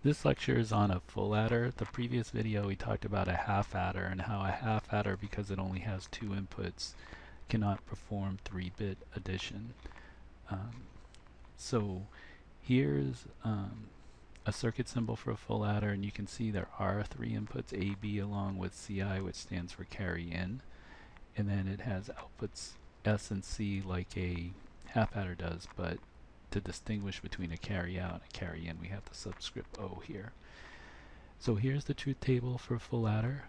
This lecture is on a full adder. The previous video we talked about a half adder and how a half adder, because it only has two inputs, cannot perform 3-bit addition. So here's a circuit symbol for a full adder, and you can see there are three inputs, A, B, along with CI, which stands for carry in, and then it has outputs S and C like a half adder does, but to distinguish between a carry out and a carry in, we have the subscript O here. So here's the truth table for a full adder.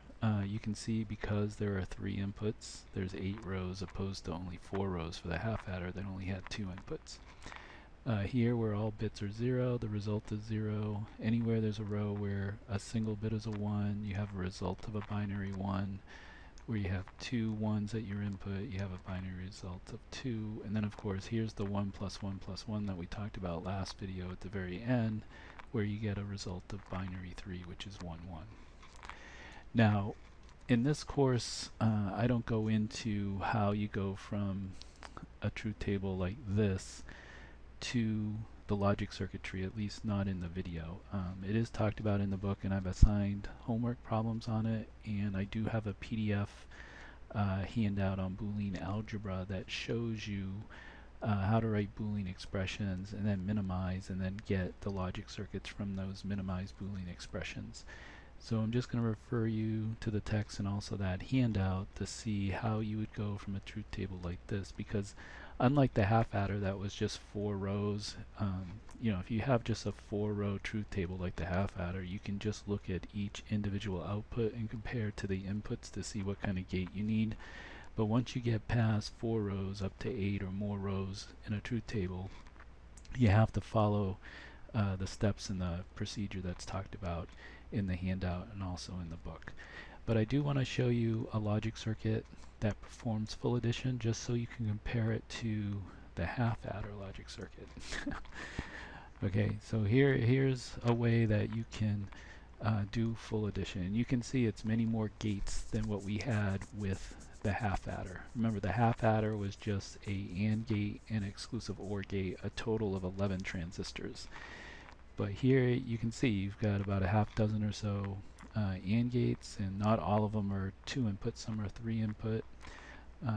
You can see because there are three inputs, there's 8 rows opposed to only 4 rows for the half adder that only had 2 inputs. Here where all bits are 0, the result is 0. Anywhere there's a row where a single bit is a 1, you have a result of a binary 1. Where you have 2 1s at your input, you have a binary result of 2. And then of course here's the 1 plus 1 plus 1 that we talked about last video at the very end, where you get a result of binary 3, which is 1 1. Now in this course I don't go into how you go from a truth table like this to the logic circuitry, at least not in the video. It is talked about in the book, and I've assigned homework problems on it, and I do have a PDF handout on Boolean algebra that shows you how to write Boolean expressions and then minimize and then get the logic circuits from those minimized Boolean expressions. So I'm just going to refer you to the text and also that handout to see how you would go from a truth table like this, because unlike the half adder that was just 4 rows, you know, if you have just a 4-row truth table like the half adder, you can just look at each individual output and compare to the inputs to see what kind of gate you need. But once you get past 4 rows up to 8 or more rows in a truth table, you have to follow the steps in the procedure that's talked about in the handout and also in the book. But I do want to show you a logic circuit that performs full addition just so you can compare it to the half adder logic circuit. Okay, so here's a way that you can do full addition. And you can see it's many more gates than what we had with the half adder. Remember, the half adder was just a AND gate and exclusive OR gate, a total of 11 transistors. But here you can see you've got about a half dozen or so AND gates, and not all of them are 2 input, some are 3 input.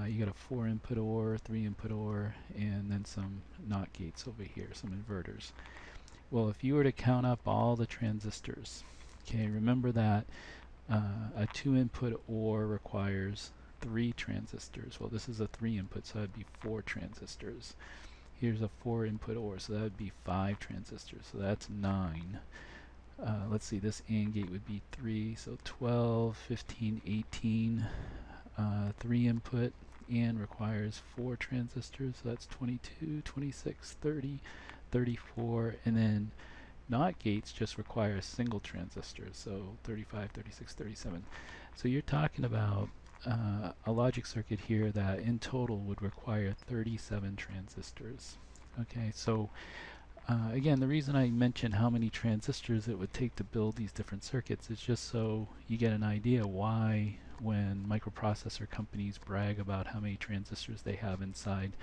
You got a 4 input OR, 3 input OR, and then some NOT gates over here, some inverters. Well, if you were to count up all the transistors, okay, remember that a 2 input OR requires 3 transistors. Well, this is a 3 input, so that'd be 4 transistors. Here's a 4 input OR, so that would be 5 transistors, so that's 9. Let's see, this AND gate would be 3, so 12, 15, 18. 3 input AND requires 4 transistors, so that's 22, 26, 30, 34, and then NOT gates just require a single transistor, so 35, 36, 37. So you're talking about a logic circuit here that in total would require 37 transistors. Okay, so again, the reason I mention how many transistors it would take to build these different circuits is just so you get an idea why when microprocessor companies brag about how many transistors they have inside,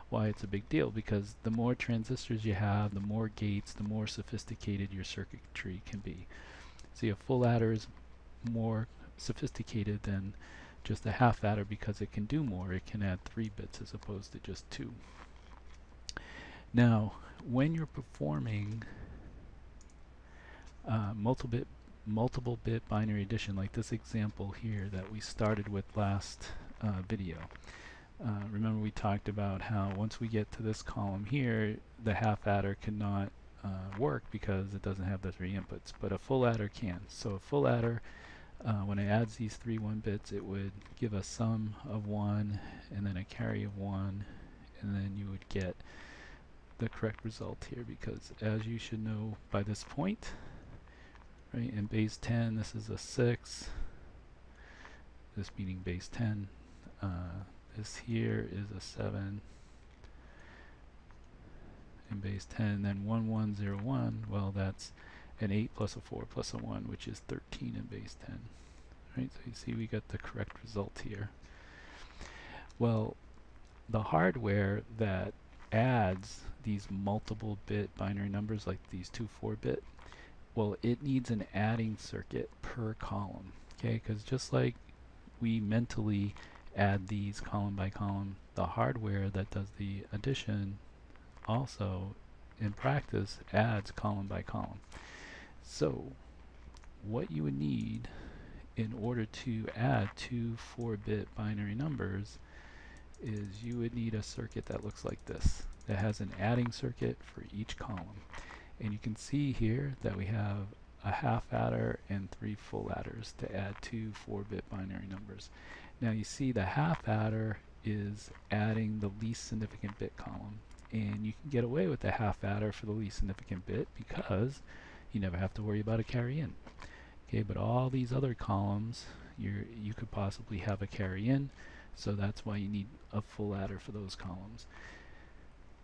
why it's a big deal, because the more transistors you have, the more gates, the more sophisticated your circuitry can be. See, a full adder is more sophisticated than just a half adder because it can do more. It can add 3 bits as opposed to just 2. Now, when you're performing multiple bit binary addition, like this example here that we started with last video, remember we talked about how once we get to this column here, the half adder cannot work because it doesn't have the 3 inputs, but a full adder can. So a full adder, when it adds these 3 1 bits, it would give a sum of 1 and then a carry of 1, and then you would get the correct result here, because as you should know by this point, right, in base 10 this is a 6, this meaning base 10, this here is a 7 in base 10, then 1 1 0 1, well that's an 8 plus a 4 plus a 1, which is 13 in base 10. Right, so you see we got the correct result here. Well, the hardware that adds these multiple bit binary numbers like these two 4-bit Well, it needs an adding circuit per column, okay? Because just like we mentally add these column by column, the hardware that does the addition also in practice adds column by column. So what you would need in order to add two 4-bit binary numbers is you would need a circuit that looks like this, that has an adding circuit for each column. And you can see here that we have a half adder and 3 full adders to add two 4-bit binary numbers. Now you see the half adder is adding the least significant bit column, and you can get away with the half adder for the least significant bit because you never have to worry about a carry in. Okay, but all these other columns you could possibly have a carry in, so that's why you need a full adder for those columns.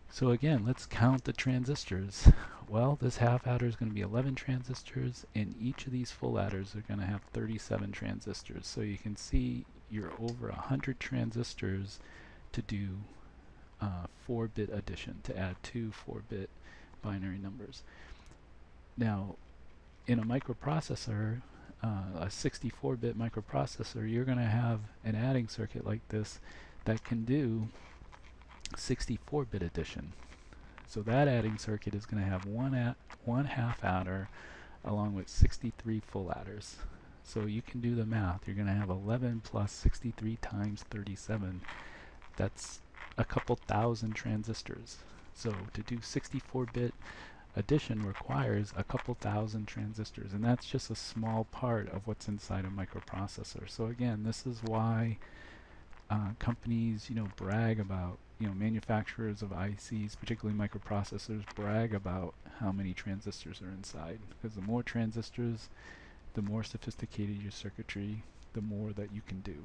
So again, let's count the transistors. Well, this half adder is going to be 11 transistors, and each of these full adders are going to have 37 transistors. So you can see you're over 100 transistors to do 4-bit addition, to add two 4-bit binary numbers. Now, in a microprocessor, a 64-bit microprocessor, you're going to have an adding circuit like this that can do 64-bit addition. So that adding circuit is going to have one half adder along with 63 full adders. So you can do the math. You're going to have 11 plus 63 times 37. That's a couple thousand transistors. So to do 64-bit addition requires a couple thousand transistors, and that's just a small part of what's inside a microprocessor. So again, this is why companies, brag about, manufacturers of ICs, particularly microprocessors, brag about how many transistors are inside, because the more transistors, the more sophisticated your circuitry, the more that you can do.